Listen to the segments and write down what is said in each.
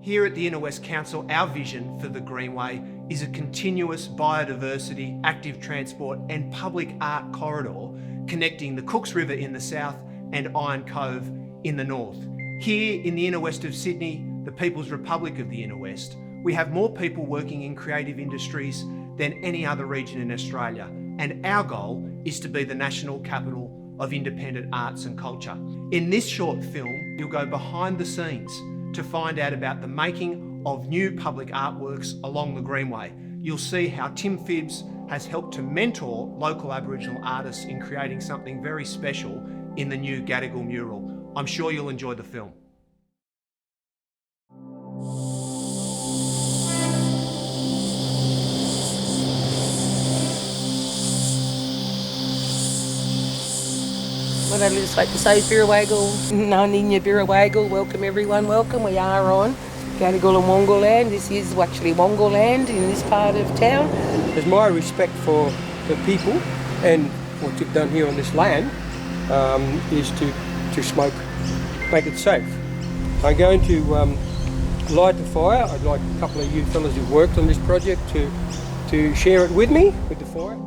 Here at the Inner West Council, our vision for the Greenway is a continuous biodiversity, active transport and public art corridor connecting the Cooks River in the south and Iron Cove in the north. Here in the Inner West of Sydney, the People's Republic of the Inner West, we have more people working in creative industries than any other region in Australia, and our goal is to be the national capital of independent arts and culture. In this short film, you'll go behind the scenes to find out about the making of new public artworks along the Greenway. You'll see how Tim Phibs has helped to mentor local Aboriginal artists in creating something very special in the new Gadigal Mural. I'm sure you'll enjoy the film. What I'd just like to say is Birrawagal, Naninya Birrawagal, welcome everyone, welcome. We are on Gadigal Wangal land. This is actually Wangal land in this part of town. There's my respect for the people and what you've done here on this land is to smoke, make it safe. I'm going to light the fire. I'd like a couple of you fellas who've worked on this project to share it with me, with the fire.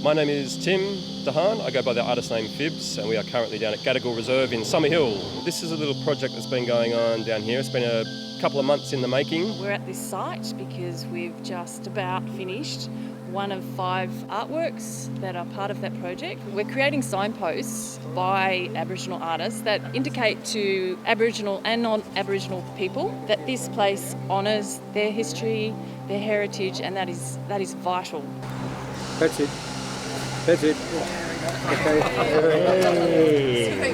My name is Tim Haan. I go by the artist name Phibs, and we are currently down at Gadigal Reserve in Summer Hill. This is a little project that's been going on down here. It's been a couple of months in the making. We're at this site because we've just about finished one of 5 artworks that are part of that project. We're creating signposts by Aboriginal artists that indicate to Aboriginal and non-Aboriginal people that this place honours their history, their heritage, and that is vital. That's it. That's it. Okay. Hey.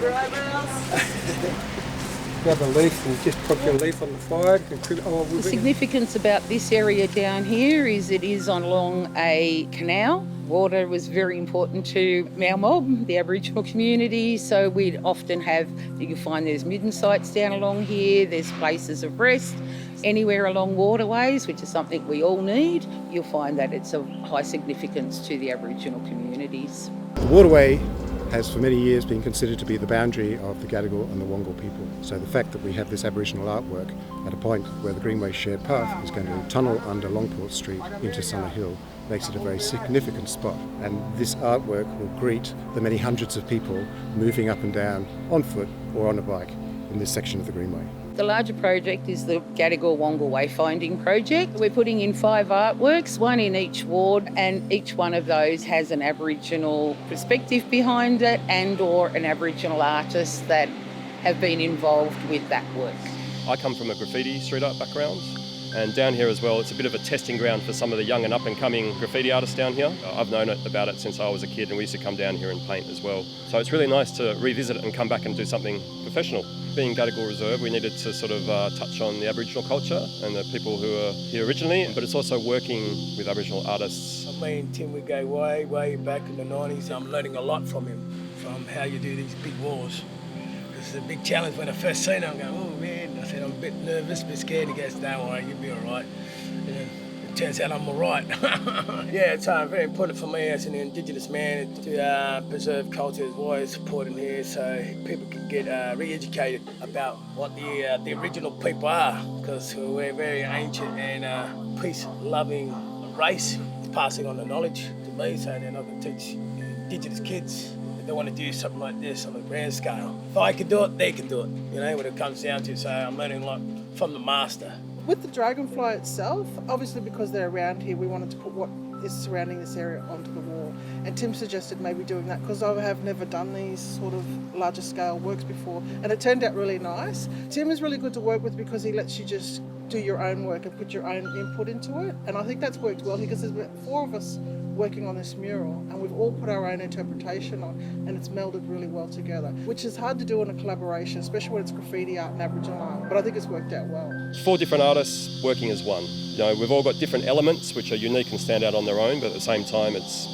Grab a leaf and just put your leaf on the fire. The significance about this area down here is it is along a canal. Water was very important to our mob, the Aboriginal community, so we'd often have, you can find there's midden sites down along here, there's places of rest. Anywhere along waterways, which is something we all need, you'll find that it's of high significance to the Aboriginal communities. The waterway has for many years been considered to be the boundary of the Gadigal and the Wangal people. So the fact that we have this Aboriginal artwork at a point where the Greenway shared path is going to tunnel under Longport Street into Summer Hill makes it a very significant spot. And this artwork will greet the many hundreds of people moving up and down on foot or on a bike in this section of the Greenway. The larger project is the Gadigal Wangal Wayfinding Project. We're putting in 5 artworks, 1 in each ward, and each one of those has an Aboriginal perspective behind it and or an Aboriginal artist that have been involved with that work. I come from a graffiti street art background, and down here as well, it's a bit of a testing ground for some of the young and up-and-coming graffiti artists down here. I've known about it since I was a kid, and we used to come down here and paint as well. So it's really nice to revisit it and come back and do something professional. Being Gadigal Reserve, we needed to sort of touch on the Aboriginal culture and the people who are here originally, but it's also working with Aboriginal artists. Me and Tim, we go way back in the 90s. I'm learning a lot from him, from how you do these big walls. It's a big challenge. When I first seen it, I'm going, oh man, I said, I'm a bit nervous, a bit scared. He goes, don't worry, you'll be all right. And then it turns out I'm all right. Yeah, it's very important for me as an Indigenous man to preserve culture as well as supporting here so people can get re-educated about what the original people are, because we're a very ancient and peace-loving race. It's passing on the knowledge to me so then I can teach Indigenous kids. They want to do something like this on a grand scale. If I can do it, they can do it, you know, what it comes down to. So I'm learning a lot from the master. With the dragonfly itself, obviously because they're around here, we wanted to put what is surrounding this area onto the wall. And Tim suggested maybe doing that because I have never done these sort of larger scale works before. And it turned out really nice. Tim is really good to work with because he lets you just do your own work and put your own input into it. And I think that's worked well because there's 4 of us working on this mural and we've all put our own interpretation on and it's melded really well together, which is hard to do in a collaboration, especially when it's graffiti art and Aboriginal art, but I think it's worked out well. 4 different artists working as one. You know, we've all got different elements which are unique and stand out on their own, but at the same time it's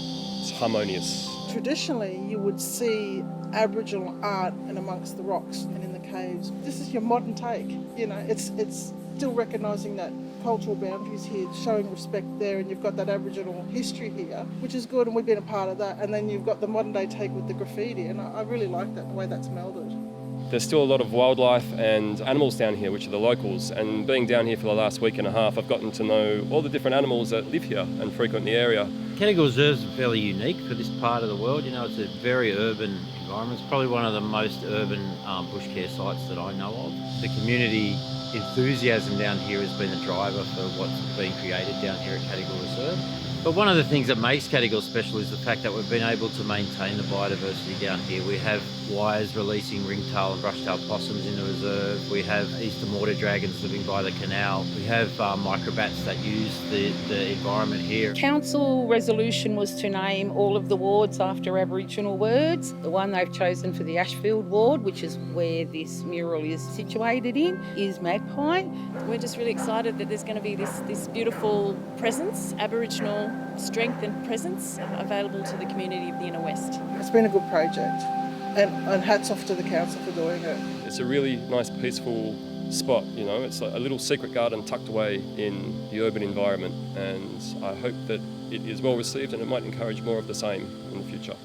harmonious. Traditionally you would see Aboriginal art in amongst the rocks and in the caves. This is your modern take, you know, it's still recognising that cultural boundaries here, showing respect there, and you've got that Aboriginal history here, which is good, and we've been a part of that. And then you've got the modern day take with the graffiti, and I really like that, the way that's melded. There's still a lot of wildlife and animals down here, which are the locals. And being down here for the last week and a half, I've gotten to know all the different animals that live here and frequent the area. Gadigal Reserve is fairly unique for this part of the world. You know, it's a very urban environment. It's probably one of the most urban bush care sites that I know of. The community enthusiasm down here has been a driver for what's been created down here at Gadigal Reserve. But one of the things that makes Gadigal special is the fact that we've been able to maintain the biodiversity down here. We have wires releasing ringtail and brushtail possums in the reserve. We have eastern water dragons living by the canal. We have microbats that use the environment here. Council resolution was to name all of the wards after Aboriginal words. The one they've chosen for the Ashfield ward, which is where this mural is situated in, is Magpie. We're just really excited that there's going to be this beautiful presence, Aboriginal strength and presence available to the community of the Inner West. It's been a good project, and hats off to the council for doing it. It's a really nice, peaceful spot, you know. It's like a little secret garden tucked away in the urban environment, and I hope that it is well received and it might encourage more of the same in the future.